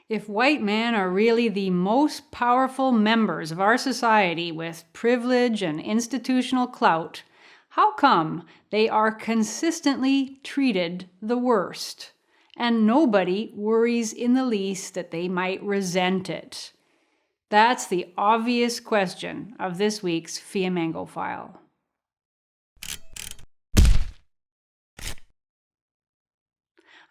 If white men are really the most powerful members of our society with privilege and institutional clout, how come they are consistently treated the worst, and nobody worries in the least that they might resent it? That's the obvious question of this week's Fiamengo File.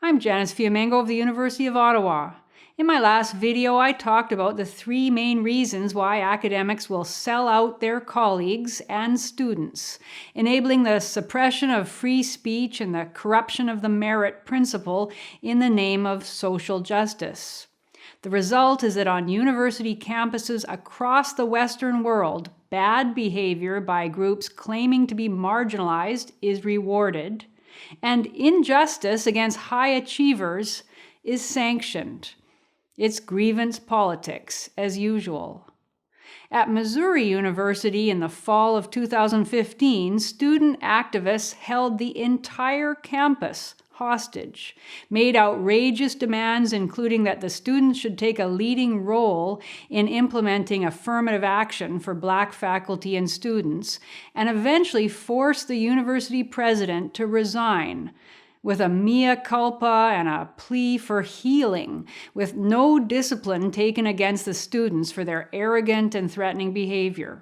I'm Janice Fiamengo of the University of Ottawa. In my last video, I talked about the three main reasons why academics will sell out their colleagues and students, enabling the suppression of free speech and the corruption of the merit principle in the name of social justice. The result is that on university campuses across the Western world, bad behavior by groups claiming to be marginalized is rewarded, and injustice against high achievers is sanctioned. It's grievance politics, as usual. At Missouri University in the fall of 2015, student activists held the entire campus hostage, made outrageous demands including that the students should take a leading role in implementing affirmative action for Black faculty and students, and eventually forced the university president to resign, with a mea culpa and a plea for healing, with no discipline taken against the students for their arrogant and threatening behavior.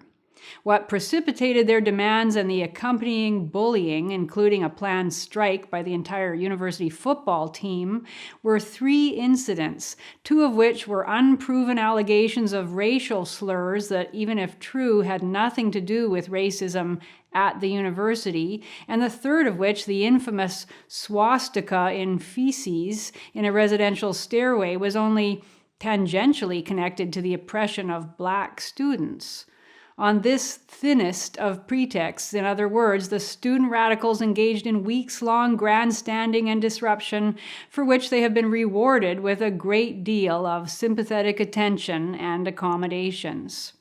What precipitated their demands and the accompanying bullying, including a planned strike by the entire university football team, were three incidents, two of which were unproven allegations of racial slurs that, even if true, had nothing to do with racism at the university, and the third of which, the infamous swastika in feces in a residential stairway, was only tangentially connected to the oppression of Black students. On this thinnest of pretexts, in other words, the student radicals engaged in weeks-long grandstanding and disruption for which they have been rewarded with a great deal of sympathetic attention and accommodations.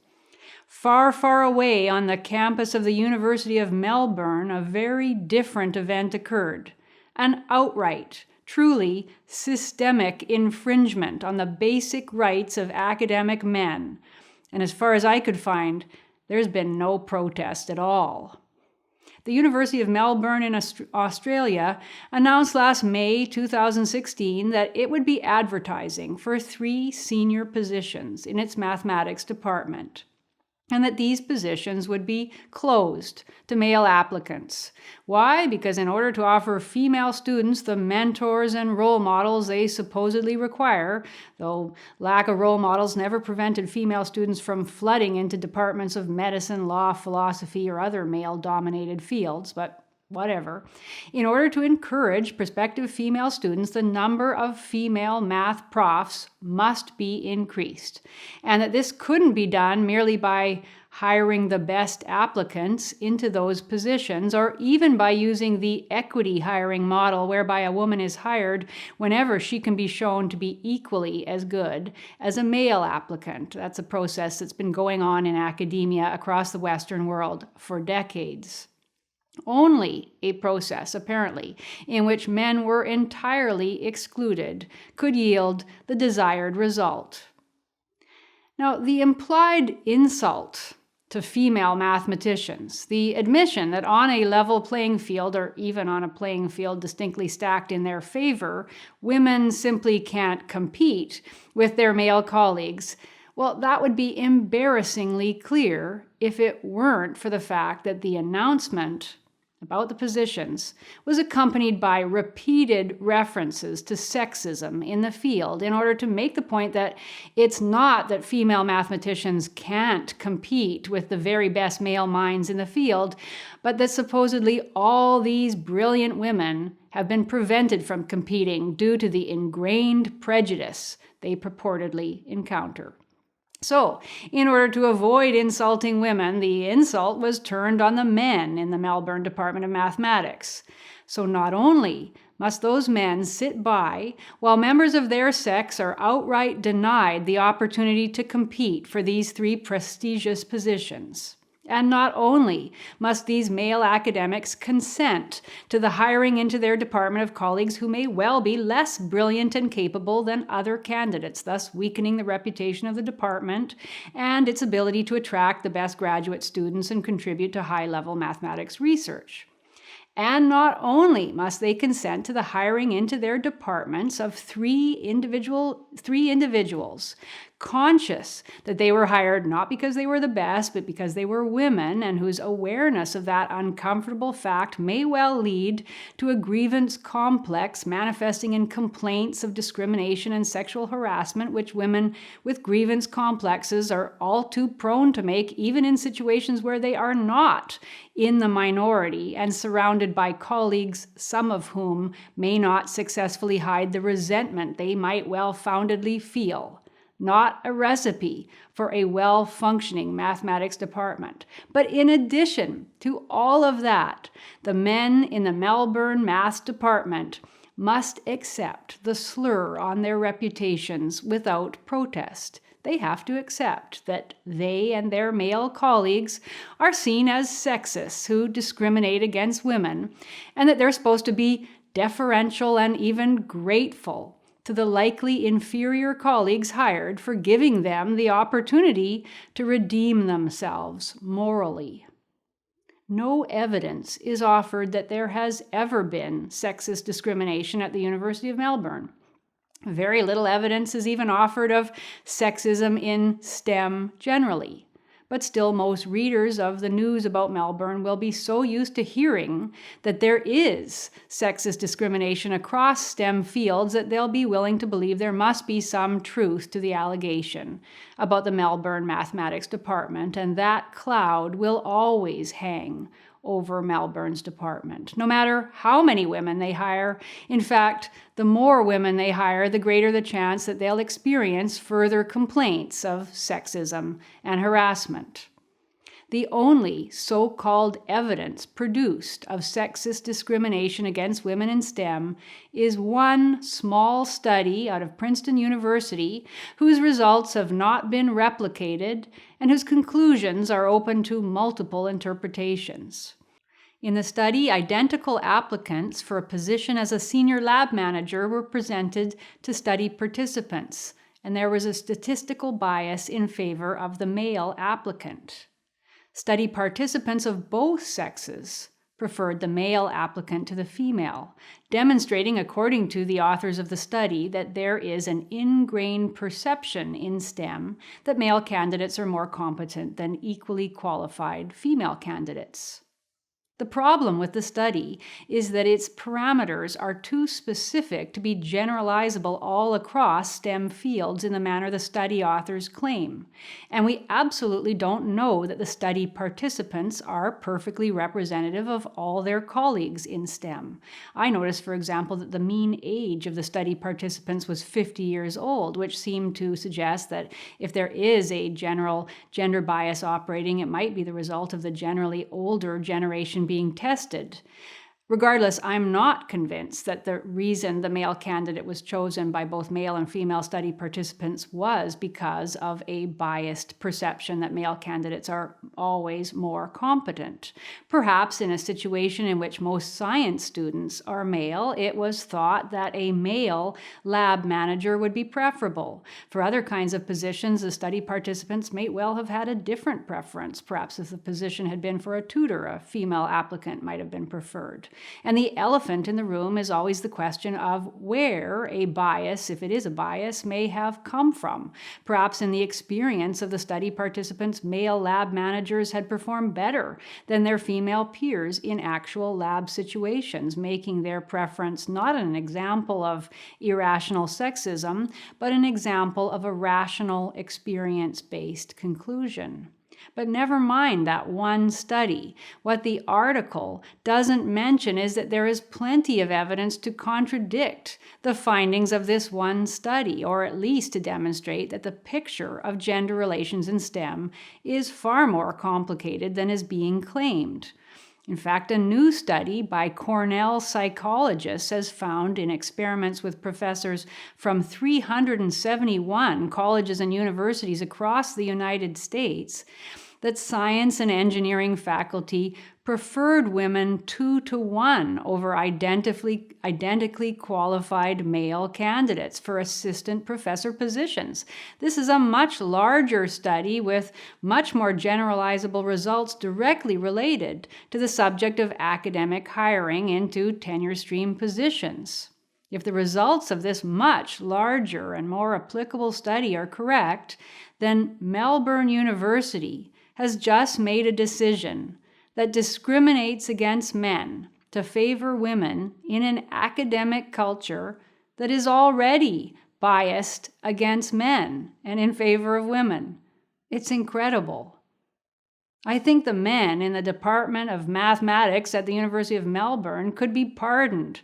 Far, far away on the campus of the University of Melbourne, a very different event occurred. An outright, truly systemic infringement on the basic rights of academic men. And as far as I could find, there's been no protest at all. The University of Melbourne in Australia announced last May 2016 that it would be advertising for 3 senior positions in its mathematics department, and that these positions would be closed to male applicants. Why? Because in order to offer female students the mentors and role models they supposedly require, though lack of role models never prevented female students from flooding into departments of medicine, law, philosophy, or other male-dominated fields, but whatever. In order to encourage prospective female students, the number of female math profs must be increased, and that this couldn't be done merely by hiring the best applicants into those positions, or even by using the equity hiring model whereby a woman is hired whenever she can be shown to be equally as good as a male applicant. That's a process that's been going on in academia across the Western world for decades. Only a process, apparently, in which men were entirely excluded could yield the desired result. Now, the implied insult to female mathematicians, the admission that on a level playing field, or even on a playing field distinctly stacked in their favor, women simply can't compete with their male colleagues, well, that would be embarrassingly clear if it weren't for the fact that the announcement about the positions was accompanied by repeated references to sexism in the field in order to make the point that it's not that female mathematicians can't compete with the very best male minds in the field, but that supposedly all these brilliant women have been prevented from competing due to the ingrained prejudice they purportedly encounter. So, in order to avoid insulting women, the insult was turned on the men in the Melbourne Department of Mathematics. So not only must those men sit by while members of their sex are outright denied the opportunity to compete for these 3 prestigious positions, And not only must these male academics consent to the hiring into their department of colleagues who may well be less brilliant and capable than other candidates, thus weakening the reputation of the department and its ability to attract the best graduate students and contribute to high-level mathematics research. And not only must they consent to the hiring into their departments of three individuals, conscious that they were hired not because they were the best, but because they were women, and whose awareness of that uncomfortable fact may well lead to a grievance complex manifesting in complaints of discrimination and sexual harassment, which women with grievance complexes are all too prone to make, even in situations where they are not in the minority and surrounded by colleagues, some of whom may not successfully hide the resentment they might well-foundedly feel. Not a recipe for a well-functioning mathematics department. But in addition to all of that, the men in the Melbourne Maths department must accept the slur on their reputations without protest. They have to accept that they and their male colleagues are seen as sexists who discriminate against women, and that they're supposed to be deferential and even grateful to the likely inferior colleagues hired for giving them the opportunity to redeem themselves morally. No evidence is offered that there has ever been sexist discrimination at the University of Melbourne. Very little evidence is even offered of sexism in STEM generally. But still, most readers of the news about Melbourne will be so used to hearing that there is sexist discrimination across STEM fields that they'll be willing to believe there must be some truth to the allegation about the Melbourne Mathematics Department, and that cloud will always hang over Melbourne's department, no matter how many women they hire. In fact, the more women they hire, the greater the chance that they'll experience further complaints of sexism and harassment. The only so-called evidence produced of sexist discrimination against women in STEM is one small study out of Princeton University whose results have not been replicated and whose conclusions are open to multiple interpretations. In the study, identical applicants for a position as a senior lab manager were presented to study participants, and there was a statistical bias in favor of the male applicant. Study participants of both sexes preferred the male applicant to the female, demonstrating, according to the authors of the study, that there is an ingrained perception in STEM that male candidates are more competent than equally qualified female candidates. The problem with the study is that its parameters are too specific to be generalizable all across STEM fields in the manner the study authors claim. And we absolutely don't know that the study participants are perfectly representative of all their colleagues in STEM. I noticed, for example, that the mean age of the study participants was 50 years old, which seemed to suggest that if there is a general gender bias operating, it might be the result of the generally older generation being tested. Regardless, I'm not convinced that the reason the male candidate was chosen by both male and female study participants was because of a biased perception that male candidates are always more competent. Perhaps in a situation in which most science students are male, it was thought that a male lab manager would be preferable. For other kinds of positions, the study participants may well have had a different preference. Perhaps if the position had been for a tutor, a female applicant might have been preferred. And the elephant in the room is always the question of where a bias, if it is a bias, may have come from. Perhaps in the experience of the study participants, male lab managers had performed better than their female peers in actual lab situations, making their preference not an example of irrational sexism, but an example of a rational, experience-based conclusion. But never mind that one study. What the article doesn't mention is that there is plenty of evidence to contradict the findings of this one study, or at least to demonstrate that the picture of gender relations in STEM is far more complicated than is being claimed. In fact, a new study by Cornell psychologists has found in experiments with professors from 371 colleges and universities across the United States that science and engineering faculty preferred women 2-to-1 over identically qualified male candidates for assistant professor positions. This is a much larger study with much more generalizable results directly related to the subject of academic hiring into tenure stream positions. If the results of this much larger and more applicable study are correct, then Melbourne University has just made a decision that discriminates against men to favor women in an academic culture that is already biased against men and in favor of women. It's incredible. I think the men in the Department of Mathematics at the University of Melbourne could be pardoned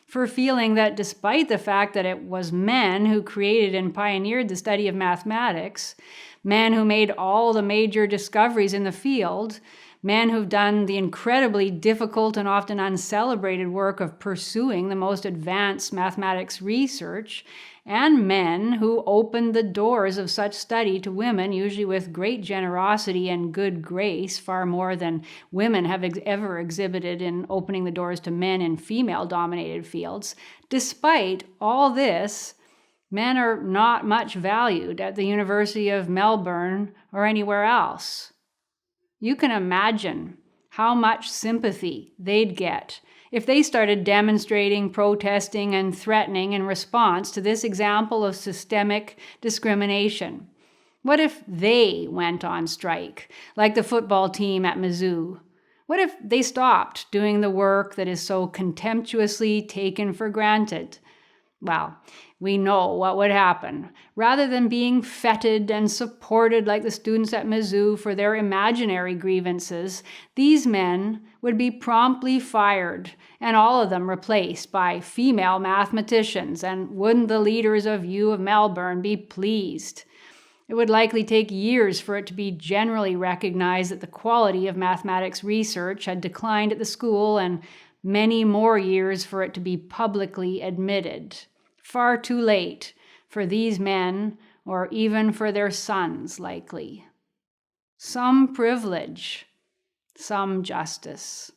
for feeling that despite the fact that it was men who created and pioneered the study of mathematics, men who made all the major discoveries in the field, men who've done the incredibly difficult and often uncelebrated work of pursuing the most advanced mathematics research, and men who opened the doors of such study to women, usually with great generosity and good grace, far more than women have ever exhibited in opening the doors to men in female-dominated fields. Despite all this, men are not much valued at the University of Melbourne or anywhere else. You can imagine how much sympathy they'd get if they started demonstrating, protesting, and threatening in response to this example of systemic discrimination. What if they went on strike, like the football team at Mizzou? What if they stopped doing the work that is so contemptuously taken for granted? Well, we know what would happen. Rather than being feted and supported like the students at Mizzou for their imaginary grievances, these men would be promptly fired and all of them replaced by female mathematicians. And wouldn't the leaders of U of Melbourne be pleased? It would likely take years for it to be generally recognized that the quality of mathematics research had declined at the school, and many more years for it to be publicly admitted. Far too late for these men, or even for their sons, likely. Some privilege, some justice.